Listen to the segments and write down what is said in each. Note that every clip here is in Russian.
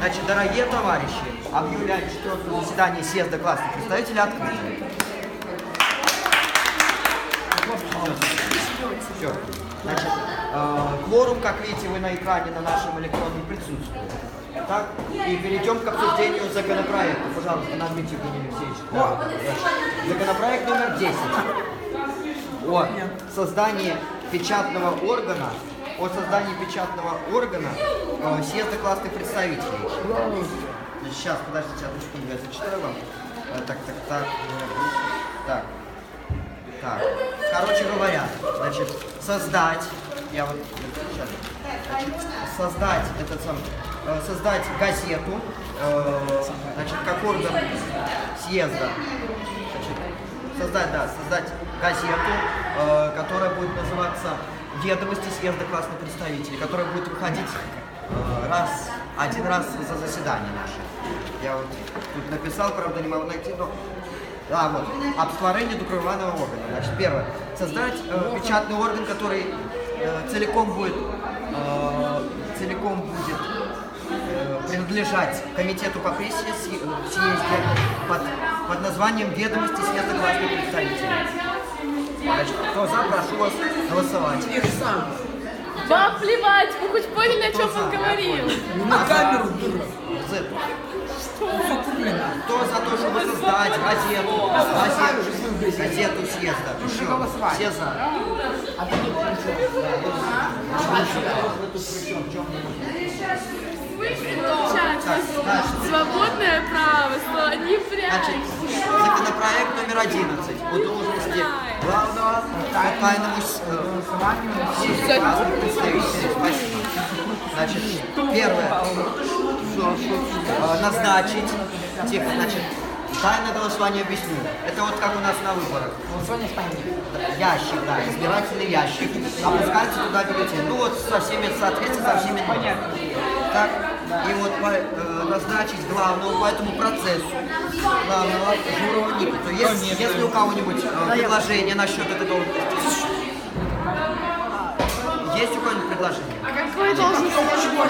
Значит, дорогие товарищи, объявляю четвертое заседание съезда классных представителей открытым. Все. Значит, кворум, как видите, вы на экране на нашем электронном присутствует. Так, и перейдем к обсуждению законопроекта. Пожалуйста, нажмите, Евгений Алексеевич. Законопроект номер 10 о создании печатного органа, съезда классных представителей. Сейчас, подождите одну секунду, я зачитаю вам. Так. Короче говоря, значит, создать газету, значит, как орган съезда, создать газету, которая будет называться «Ведомости съезда классных представителей», которая будет выходить один раз за заседание наше. Я вот тут написал, правда, не могу найти, но... вот. Об створении друкованного органа. Значит, первое. Создать печатный орган, который целиком будет принадлежать комитету по прессе съезде под названием «Ведомости съезда классных представителей». Значит, кто за, прошу вас голосовать. Вам плевать, вы хоть поняли, о чем он говорил? На камеру, дура. Кто за то, чтобы создать газету съезда? Все за. Свободное право, не прячь. Значит, законопроект номер 11 о должности главного по тайному представителя. Значит, первое. Назначить, значит, тайное голосование объясню. Это вот как у нас на выборах. Голосование в тайне. Ящик, да, избирательный ящик. Опускается туда бюллетень. Ну вот со всеми соответственно, со всеми. Понятно. Так, и вот назначить главного по этому процессу, главного Журова Никиту. Если у кого-нибудь предложение насчет этой должности? Есть у кого-нибудь предложение? А какой должность?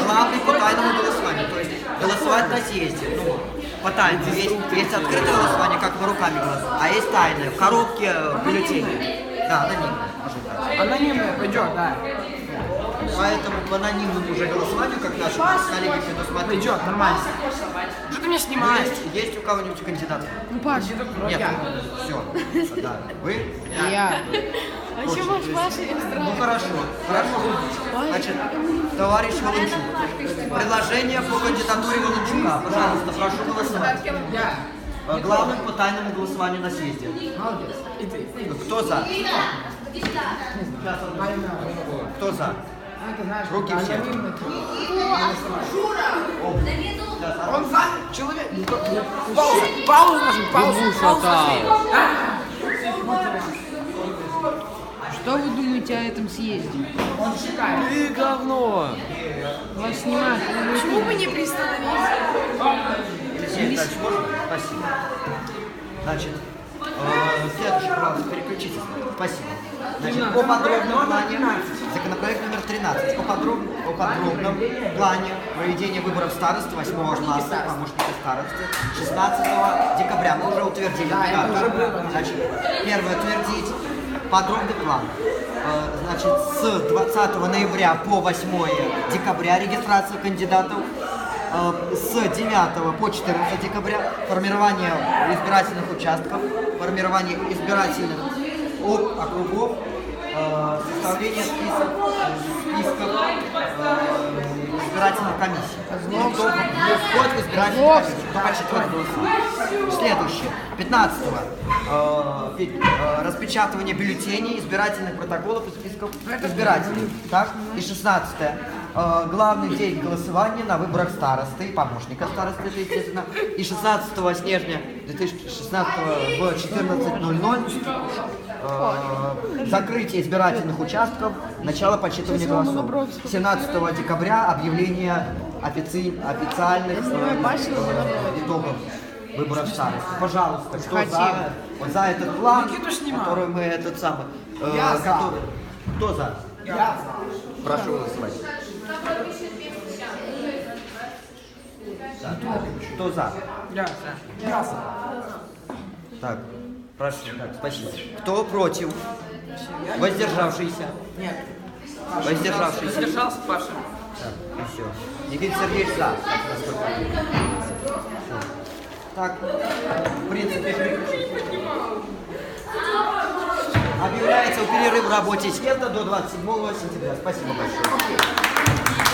Главный по тайному голосованию, то есть голосовать на съезде. Ну, по тайному. Есть открытое голосование, как мы руками голосуем, а есть тайное, в коробке бюллетени. Да, анонимное, может так. Анонимное пойдет, да. Поэтому по анонимному уже голосованию, как наши коллеги предусмотрели. Пойдет, нормально. Что ты меня снимаешь? Есть у кого-нибудь кандидат? Ну, Паша. Нет. Все. Да. Вы? Я. А еще ваш Паша не Ну хорошо. Значит, товарищ Волончук. Предложение по кандидатуре Волончука. Пожалуйста, прошу голосовать. Главным по тайному голосованию на съезде. Молодец. И ты. Кто за? Кто за? Руки все. Он за человек. Паузу нажми, паузу. Что вы думаете о этом съезде? Он шикарный. Ты говно! Вас снимают. Почему бы не пристановить? Дальше можно? Спасибо. Значит, следующий, пожалуйста, переключитесь. Спасибо. Значит, по подробному плане, законопроект номер 13, по подробном плане проведения выборов старосты 8 класса, помощника старосты, 16 декабря. Мы уже утвердили. Значит, первое, утвердить подробный план. Значит, с 20 ноября по 8 декабря регистрация кандидатов. С 9 по 14 декабря формирование избирательных участков, формирование избирательных округов, составление списков избирательных комиссий. Вход в избирательную комиссию. Кто подсчитывает голоса. Следующее. 15-го. Распечатывание бюллетеней, избирательных протоколов и списков избирателей. Так? И 16-е. Главный день голосования на выборах старосты и помощника старосты, это естественно. И 16 снежня 2016 в 14:00 закрытие избирательных участков, начало подсчитывания голосов. 17 декабря объявление официальных итогов выборов старосты. Пожалуйста, кто за этот план, который мы этот самый... Кто за? Прошу голосовать. Кто за? Я. Ясно. Так, прошу, так, спасибо. Кто против? Воздержавшийся? Нет. Воздержавшийся? Держался, Паша. Так, и все. Никита Сергеевич за. Так, насколько я вижу. Всё. Так, в принципе, объявляется перерыв в работе съезда до 27 сентября. Спасибо большое.